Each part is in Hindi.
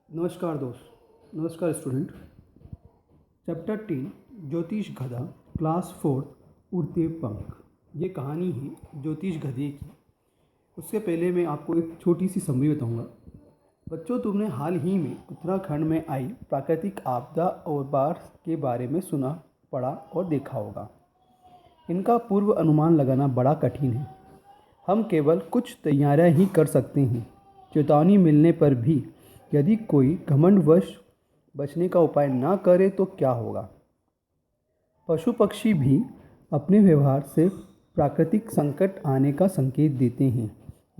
नमस्कार दोस्त, नमस्कार स्टूडेंट। चैप्टर 10 ज्योतिष गधा क्लास 4 उड़ते पंख। ये कहानी है ज्योतिष गधे की। उससे पहले मैं आपको एक छोटी सी समरी बताऊंगा। बच्चों, तुमने हाल ही में उत्तराखंड में आई प्राकृतिक आपदा और बाढ़ के बारे में सुना, पढ़ा और देखा होगा। इनका पूर्व अनुमान लगाना बड़ा कठिन है। हम केवल कुछ तैयारियां ही कर सकते हैं। चेतावनी मिलने पर भी यदि कोई घमंडवश बचने का उपाय ना करे तो क्या होगा। पशु पक्षी भी अपने व्यवहार से प्राकृतिक संकट आने का संकेत देते हैं।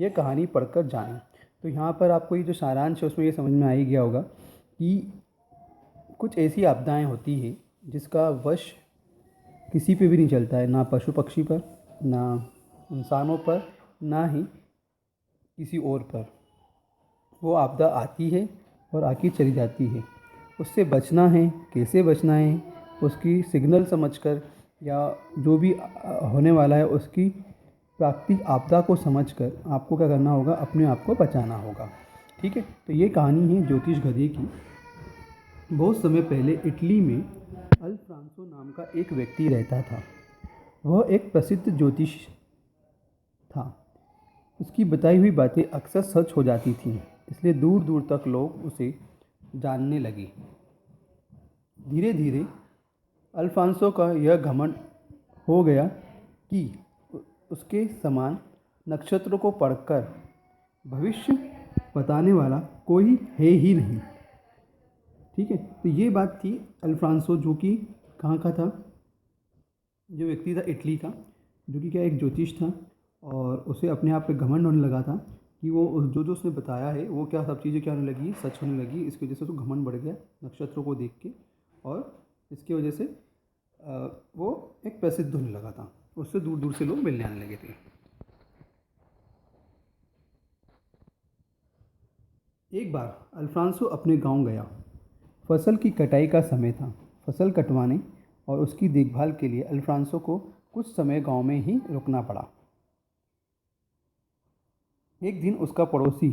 यह कहानी पढ़कर जानें। तो यहाँ पर आपको ये जो सारांश है उसमें ये समझ में आ ही गया होगा कि कुछ ऐसी आपदाएं होती है जिसका वश किसी पे भी नहीं चलता है, ना पशु पक्षी पर, ना इंसानों पर, ना ही किसी और पर। वो आपदा आती है और आके चली जाती है। उससे बचना है, कैसे बचना है, उसकी सिग्नल समझकर या जो भी होने वाला है उसकी प्राकृतिक आपदा को समझकर आपको क्या करना होगा, अपने आप को बचाना होगा। ठीक है, तो ये कहानी है ज्योतिष गधे की। बहुत समय पहले इटली में अल्फ्रांसो नाम का एक व्यक्ति रहता था। वह एक प्रसिद्ध ज्योतिष था। उसकी बताई हुई बातें अक्सर सच हो जाती थीं, इसलिए दूर दूर तक लोग उसे जानने लगे। धीरे धीरे अल्फांसो का यह घमंड हो गया कि उसके समान नक्षत्रों को पढ़कर भविष्य बताने वाला कोई है ही नहीं। ठीक है, तो ये बात थी अल्फांसो, जो कि कहाँ का था, जो व्यक्ति था इटली का, जो कि क्या एक ज्योतिष था। और उसे अपने आप पे घमंड होने लगा था कि वो जो जो उसने बताया है वो क्या सब चीज़ें क्या होने लगी, सच होने लगी। इसकी वजह से उसको घमंड बढ़ गया नक्षत्रों को देख के, और इसकी वजह से वो एक प्रसिद्ध होने लगा था। उससे दूर दूर से लोग मिलने आने लगे थे। एक बार अल्फ्रांसो अपने गांव गया। फसल की कटाई का समय था। फसल कटवाने और उसकी देखभाल के लिए अल्फ्रांसो को कुछ समय गांव में ही रुकना पड़ा। एक दिन उसका पड़ोसी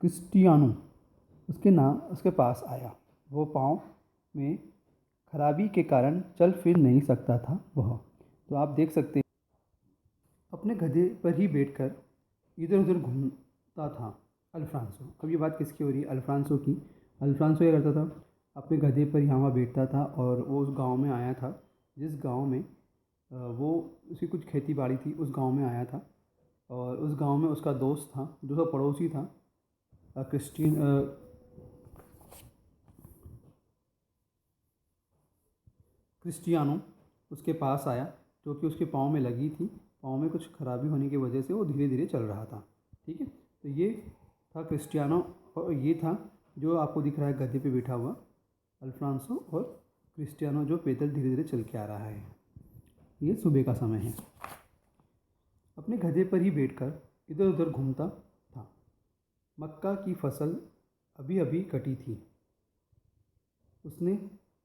क्रिस्टियानो उसके पास आया। वो पाँव में खराबी के कारण चल फिर नहीं सकता था। वह तो आप देख सकते हैं, अपने गधे पर ही बैठकर इधर उधर घूमता था अल्फ्रांसो। अब ये बात किसकी हो रही है? अल्फ्रांसो की। अल्फ्रांसो क्या करता था, अपने गधे पर यहाँ वहाँ बैठता था और वो उस गांव में आया था जिस गांव में वो उसकी कुछ खेती बाड़ी थी। उस गांव में आया था और उस गांव में उसका दोस्त था, जो उसका पड़ोसी था, क्रिस्टीन क्रिस्टियानो उसके पास आया, जो कि उसके पाँव में लगी थी। पाँव में कुछ खराबी होने की वजह से वो धीरे धीरे चल रहा था। ठीक है, तो ये था क्रिस्टियानो, और ये था जो आपको दिख रहा है गधे पे बैठा हुआ अल्फ्रांसो, और क्रिस्टियानो जो पैदल धीरे धीरे चल के आ रहा है। ये सुबह का समय है। अपने गधे पर ही बैठकर इधर उधर घूमता था। मक्का की फसल अभी अभी कटी थी। उसने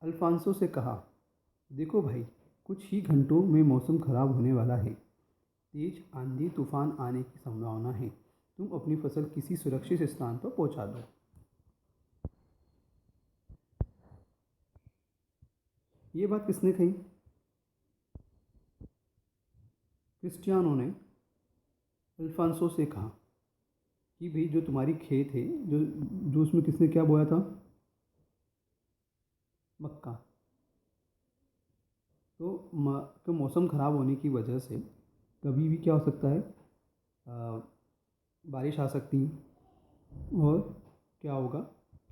अल्फांसो से कहा, देखो भाई, कुछ ही घंटों में मौसम खराब होने वाला है। तेज आंधी तूफान आने की संभावना है। तुम अपनी फसल किसी सुरक्षित स्थान पर पहुंचा दो। ये बात किसने कही? क्रिस्टियानो ने अल्फांसो से कहा कि भाई, जो तुम्हारी खेत है, जो जो उसमें किसने क्या बोया था? मक्का। तो मौसम ख़राब होने की वजह से कभी भी क्या हो सकता है, बारिश आ सकती है, और क्या होगा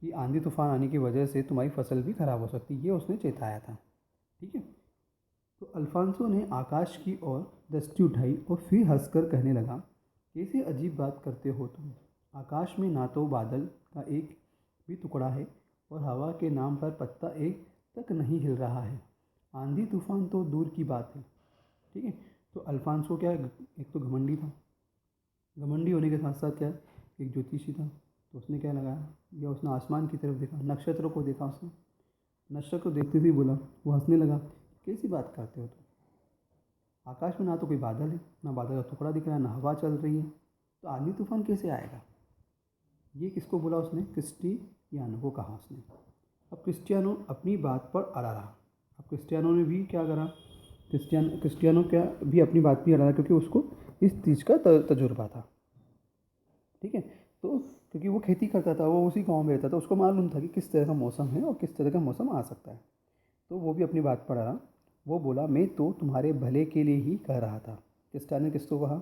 कि आंधी तूफान आने की वजह से तुम्हारी फसल भी ख़राब हो सकती है। ये उसने चेताया था। ठीक है, तो अल्फांसो ने आकाश की ओर दृष्टि उठाई और फिर हंसकर कहने लगा, कैसे अजीब बात करते हो तुम। आकाश में ना तो बादल का एक भी टुकड़ा है और हवा के नाम पर पत्ता एक तक नहीं हिल रहा है। आंधी तूफान तो दूर की बात है। ठीक है, तो अल्फांसो क्या है, एक तो घमंडी था। घमंडी होने के साथ साथ क्या है, एक ज्योतिषी था। तो उसने क्या लगाया, या उसने आसमान की तरफ देखा, नक्षत्रों को देखा। उसने नक्षत्र को देखते ही बोला, वो हंसने लगा, कैसी बात करते हो तुम। आकाश में ना तो कोई बादल है, ना बादल का टुकड़ा दिख रहा है, ना हवा चल रही है, तो आंधी तूफान कैसे आएगा। ये किसको बोला उसने? क्रिस्टियानो को कहा उसने। अब क्रिस्टियानो अपनी बात पर अड़ा रहा। अब क्रिस्टियानो ने भी क्या करा? क्रिस्टियानो क्या भी अपनी बात पर अड़ा रहा, क्योंकि उसको इस चीज़ का तजुर्बा था। ठीक है, तो क्योंकि वो खेती करता था, वो उसी गांव में रहता था, उसको मालूम था कि किस तरह का मौसम है और किस तरह का मौसम आ सकता है। तो वो भी अपनी बात पर अड़ा। वो बोला, मैं तो तुम्हारे भले के लिए ही कह रहा था। क्रिस्टियानो ने किसको कहा?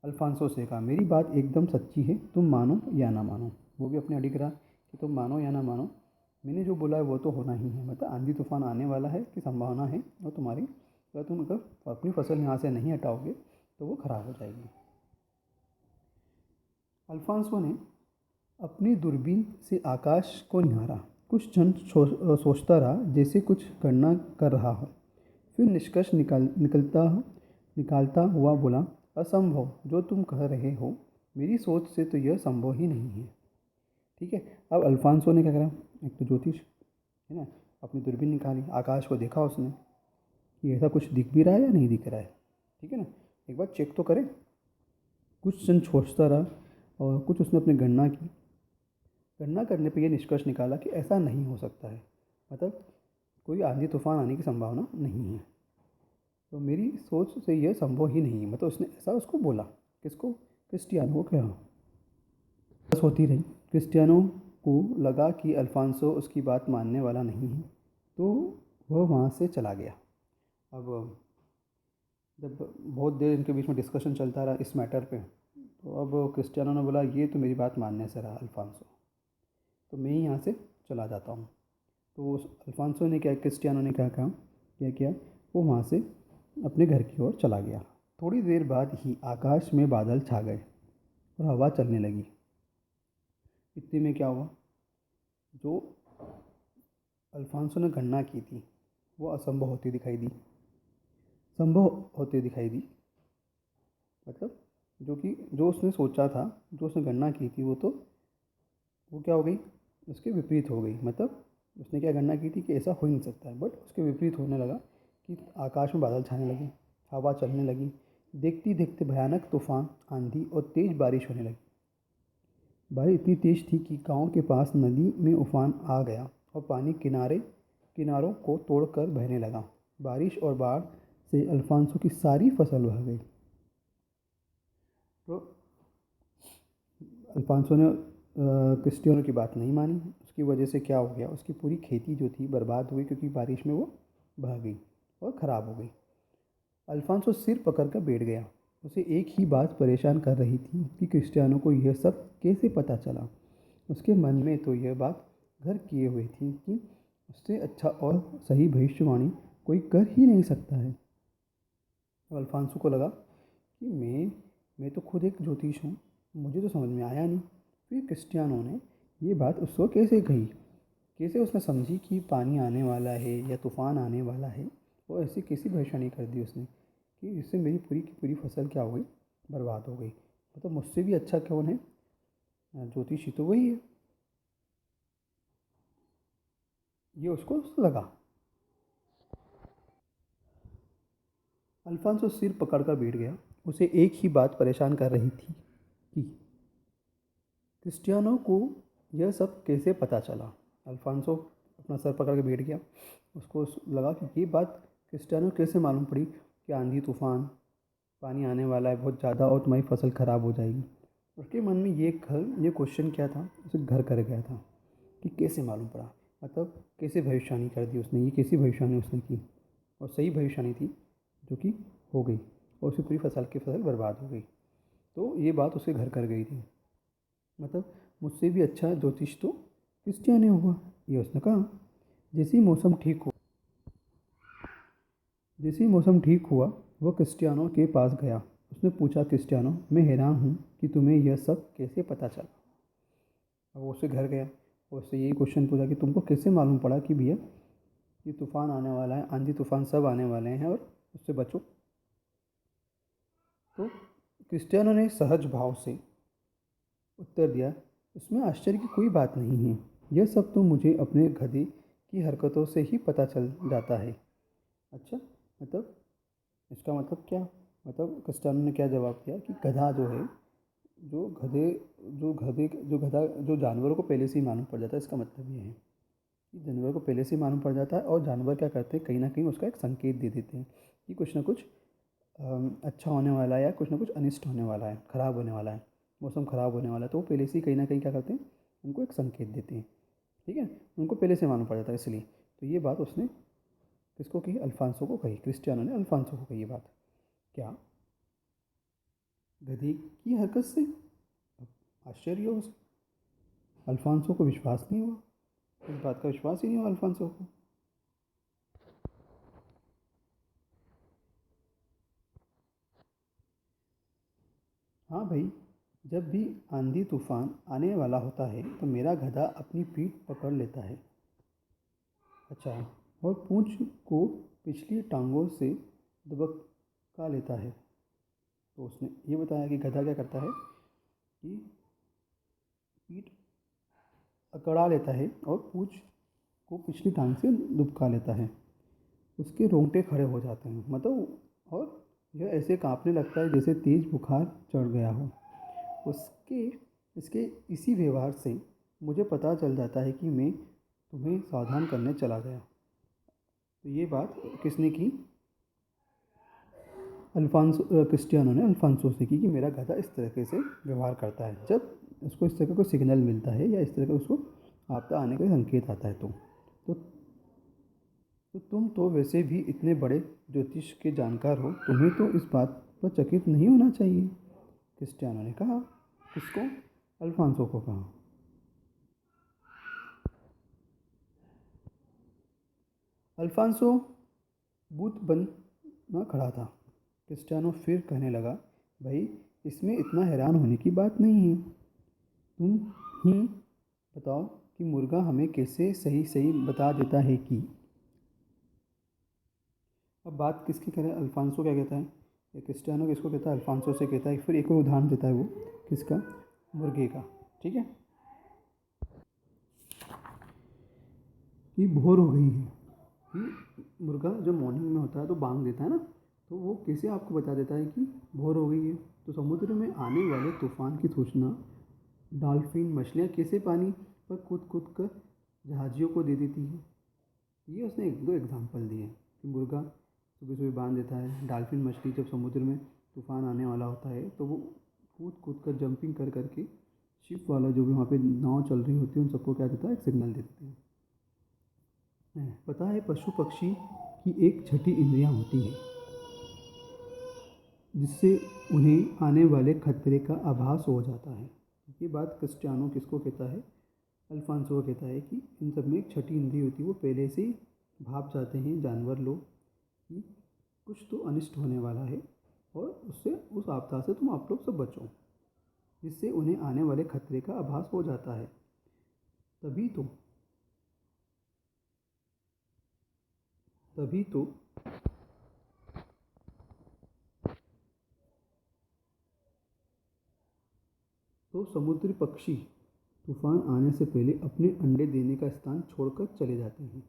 अल्फांसो से कहा, मेरी बात एकदम सच्ची है, तुम मानो या ना मानो। वो भी अपने अडिग रहा कि तुम मानो या ना मानो, मैंने जो बोला है वो तो होना ही है। मतलब आंधी तूफान आने वाला है की संभावना है, और तुम्हारी अगर तुम अगर अपनी फसल यहाँ से नहीं हटाओगे तो वो ख़राब हो जाएगी। अल्फांसो ने अपनी दूरबीन से आकाश को निहारा, कुछ क्षण सोचता रहा, जैसे कुछ गणना कर रहा हो। फिर निष्कर्ष निकालता हुआ बोला, असंभव जो तुम कह रहे हो, मेरी सोच से तो यह संभव ही नहीं है। ठीक है, अब अल्फांसो ने क्या करा? एक तो ज्योतिष है ना, अपनी दूरबीन निकाली, आकाश को देखा उसने कि ऐसा कुछ दिख भी रहा है या नहीं दिख रहा है। ठीक है ना, एक बार चेक तो करें। कुछ क्षण सोचता रहा और कुछ उसने अपनी गणना की। गणना करने पर यह निष्कर्ष निकाला कि ऐसा नहीं हो सकता है। मतलब कोई आंधी तूफान आने की संभावना नहीं है, तो मेरी सोच से यह संभव ही नहीं है। मतलब उसने ऐसा उसको बोला। किसको? क्रिस्टियानो को कहा। बस होती रही। क्रिस्टियानो को लगा कि अल्फांसो उसकी बात मानने वाला नहीं है, तो वह वहाँ से चला गया। अब जब बहुत देर इनके बीच में डिस्कशन चलता रहा इस मैटर पे, तो अब क्रिस्टियानो ने बोला, ये तो मेरी बात मानने से रहा अल्फांसो, तो मैं ही यहाँ से चला जाता हूँ। तो उस अल्फांसो ने क्या, क्रिस्टियानो ने क्या किया, वो वहाँ से अपने घर की ओर चला गया। थोड़ी देर बाद ही आकाश में बादल छा गए और हवा चलने लगी। इतने में क्या हुआ? जो अल्फांसो ने गणना की थी वो असंभव होती दिखाई दी, संभव होती दिखाई दी। मतलब जो उसने सोचा था, जो उसने गणना की थी, वो क्या हो गई? उसके विपरीत हो गई। मतलब उसने क्या गणना की थी कि ऐसा हो ही नहीं सकता है, बट उसके विपरीत होने लगा कि आकाश में बादल छाने लगे, हवा चलने लगी, देखते देखते भयानक तूफान, आंधी और तेज़ बारिश होने लगी। बारिश इतनी तेज़ थी कि गांव के पास नदी में उफान आ गया और पानी किनारों को तोड़कर बहने लगा। बारिश और बाढ़ से अल्फांसो की सारी फसल बह गई। तो अल्फांसो ने क्रिस्टियानो की बात नहीं मानी। उसकी वजह से क्या हो गया? उसकी पूरी खेती जो थी बर्बाद हो गई, क्योंकि बारिश में वो बह गई और ख़राब हो गई। अल्फांसो सिर पकड़ कर बैठ गया। उसे एक ही बात परेशान कर रही थी कि क्रिस्टियानो को यह सब कैसे पता चला। उसके मन में तो यह बात घर किए हुए थी कि उससे अच्छा और सही भविष्यवाणी कोई कर ही नहीं सकता है। तो अल्फांसो को लगा कि मैं तो खुद एक ज्योतिष हूँ, मुझे तो समझ में आया नहीं। फिर क्रिस्टियानो ने ये बात उसको कैसे कही, कैसे उसने समझी कि पानी आने वाला है या तूफ़ान आने वाला है, और ऐसी कैसी भविष्यवाणी कर दी उसने कि इससे मेरी पूरी की पूरी फसल क्या हो गई? बर्बाद हो गई। मतलब मुझसे भी अच्छा कौन है? ज्योतिषी तो वही है। ये उसको लगा। अल्फांसो सिर पकड़कर बैठ गया। उसे एक ही बात परेशान कर रही थी कि क्रिस्टियानो को यह सब कैसे पता चला। अल्फांसो अपना सर पकड़ के बैठ गया। उसको लगा कि ये बात क्रिस्टियानो कैसे मालूम पड़ी कि आंधी तूफान, पानी आने वाला है बहुत ज़्यादा और तुम्हारी फसल ख़राब हो जाएगी। उसके मन में ये क्वेश्चन क्या था, उसे घर कर गया था कि कैसे मालूम पड़ा। मतलब कैसे भविष्यवाणी कर दी उसने, ये कैसी भविष्यवाणी उसने की, और सही भविष्यवाणी थी जो कि हो गई, और उसकी पूरी फसल बर्बाद हो गई। तो ये बात उसे घर कर गई थी। मतलब मुझसे भी अच्छा ज्योतिष तो क्रिस्टियानो हुआ, ये उसने कहा। जैसे ही मौसम ठीक हुआ जैसे ही मौसम ठीक हुआ वो क्रिस्टियानो के पास गया। उसने पूछा, क्रिस्टियानो, मैं हैरान हूँ कि तुम्हें यह सब कैसे पता चला। अब वो उससे घर गया और उससे यही क्वेश्चन पूछा कि तुमको कैसे मालूम पड़ा कि भैया ये तूफ़ान आने वाला है, आंधी तूफ़ान सब आने वाले हैं और उससे बचो। तो क्रिस्टियानो ने सहज भाव से उत्तर दिया, इसमें आश्चर्य की कोई बात नहीं है, यह सब तो मुझे अपने गधे की हरकतों से ही पता चल जाता है। अच्छा, मतलब इसका मतलब क्या? मतलब क्रिस्टियानो ने क्या जवाब दिया कि गधा जो है जो गधे जो गधा जो जानवरों को पहले से ही मालूम पड़ जाता है, इसका मतलब ये है कि जानवर को पहले से ही मालूम पड़ जाता है और जानवर क्या करते हैं, कहीं ना कहीं उसका एक संकेत दे देते हैं कि कुछ ना कुछ अच्छा होने वाला है या कुछ ना कुछ अनिष्ट होने वाला है, ख़राब होने वाला है, मौसम ख़राब होने वाला है। तो वो पहले से ही कहीं ना कहीं क्या करते हैं, उनको एक संकेत देते हैं। ठीक है, उनको पहले से मालूम पड़ जाता है इसलिए। तो ये बात उसने किसको कही, अल्फांसो को कही, क्रिस्टियानो ने अल्फांसो को कही ये बात। क्या गधे की हरकत से आश्चर्य हो उसे, अल्फांसो को विश्वास नहीं हुआ, इस बात का विश्वास ही नहीं हुआ अल्फांसो को। हाँ भाई, जब भी आंधी तूफान आने वाला होता है तो मेरा गधा अपनी पीठ पकड़ लेता है, अच्छा, और पूंछ को पिछली टांगों से दबका लेता है। तो उसने ये बताया कि गधा क्या करता है कि पीठ अकड़ा लेता है और पूंछ को पिछली टांग से दुबका लेता है। उसके रोंगटे खड़े हो जाते हैं, मतलब, और यह ऐसे कांपने लगता है जैसे तेज बुखार चढ़ गया हो उसके। इसके इसी व्यवहार से मुझे पता चल जाता है कि मैं तुम्हें सावधान करने चला गया। तो ये बात किसने की, अल्फांसो, क्रिस्टियानो ने अल्फांसो से की कि मेरा गधा इस तरीके से व्यवहार करता है जब उसको इस तरह का सिग्नल मिलता है या इस तरह का उसको आपदा आने का संकेत आता है। तो तो तुम तो वैसे भी इतने बड़े ज्योतिष के जानकार हो, तुम्हें तो इस बात पर चकित नहीं होना चाहिए, क्रिस्टियानो ने कहा। किसको, अल्फांसो को कहा। अल्फांसो बूथ बना खड़ा था। क्रिस्टियानो फिर कहने लगा, भाई, इसमें इतना हैरान होने की बात नहीं है। तुम ही बताओ कि मुर्गा हमें कैसे सही सही बता देता है कि, अब बात किसकी करें, अल्फांसो क्या कहता है, या क्रिस्टियानो किसको कहता है, अल्फांसो से कहता है। फिर एक और उदाहरण देता है वो, किसका, मुर्गे का। ठीक है, कि भोर हो गई है, कि मुर्गा जब मॉर्निंग में होता है तो बांग देता है ना, तो वो कैसे आपको बता देता है कि भोर हो गई है। तो समुद्र में आने वाले तूफान की सूचना डॉल्फिन मछलियाँ कैसे पानी पर कूद कूद कर जहाजियों को दे देती है। ये उसने एक दो एग्जाम्पल दिए कि मुर्गा सुबह सुबह बांध देता है, डॉल्फिन मछली जब समुद्र में तूफान आने वाला होता है तो वो कूद कूद कर जंपिंग कर करके शिप वाला जो भी वहाँ पे नाव चल रही होती है उन सबको क्या देता है, एक सिग्नल दे देते हैं। पता है, पशु पक्षी की एक छठी इंद्रियाँ होती हैं जिससे उन्हें आने वाले खतरे का आभास हो जाता है। ये बात क्रिस्टियानो किसको कहता है, अल्फांसो कहता है कि इन सब में एक छठी इंद्री होती है, वो पहले से ही भाप जाते हैं जानवर लोग कि कुछ तो अनिष्ट होने वाला है और उससे उस आपदा से तुम आप लोग सब बचो, जिससे उन्हें आने वाले खतरे का आभास हो जाता है। तभी तो तभी तो समुद्री पक्षी तूफान आने से पहले अपने अंडे देने का स्थान छोड़कर चले जाते हैं।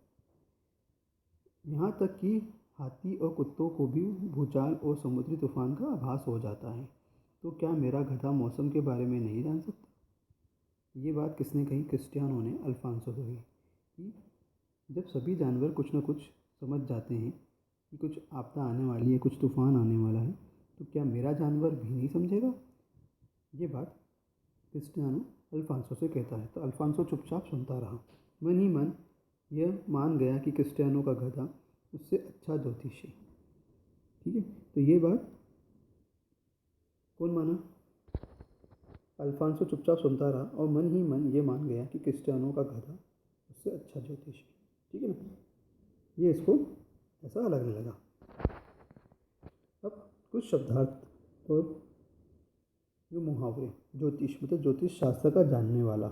यहाँ तक कि हाथी और कुत्तों को भी भूचाल और समुद्री तूफान का आभास हो जाता है। तो क्या मेरा गधा मौसम के बारे में नहीं जान सकता। ये बात किसने कही, क्रिस्टियानो ने अल्फांसो से कही कि जब सभी जानवर कुछ ना कुछ समझ जाते हैं कि कुछ आपदा आने वाली है, कुछ तूफान आने वाला है, तो क्या मेरा जानवर भी नहीं समझेगा। ये बात क्रिस्टियानो अल्फांसो से कहता है। तो अल्फांसो चुपचाप सुनता रहा, मन ही मन यह मान गया कि क्रिस्टियानो का गधा उससे अच्छा ज्योतिष है। ठीक है, तो ये बात कौन माना, अल्फांसो चुपचाप सुनता रहा और मन ही मन ये मान गया कि क्रिस्टियानो का गधा उससे अच्छा ज्योतिष है। ठीक है ना, ये इसको ऐसा लगने लगा। अब कुछ शब्दार्थ और जो मुहावरे, ज्योतिष मतलब ज्योतिष शास्त्र का जानने वाला,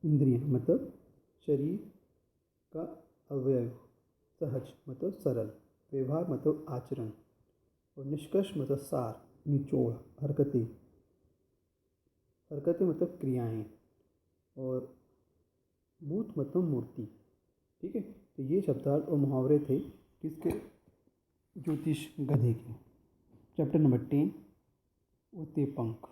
इंद्रिय मतलब शरीर का अवयव, सहज मतलब सरल, व्यवहार मतलब आचरण, और निष्कर्ष मतलब सार, निचोड़, हरकतें, हरकतें मतलब क्रियाएं, और मूर्त मतलब मूर्ति। ठीक है, तो ये शब्दार्थ और मुहावरे थे किसके, ज्योतिष गधे के। चैप्टर नंबर 10, उड़ते पंख।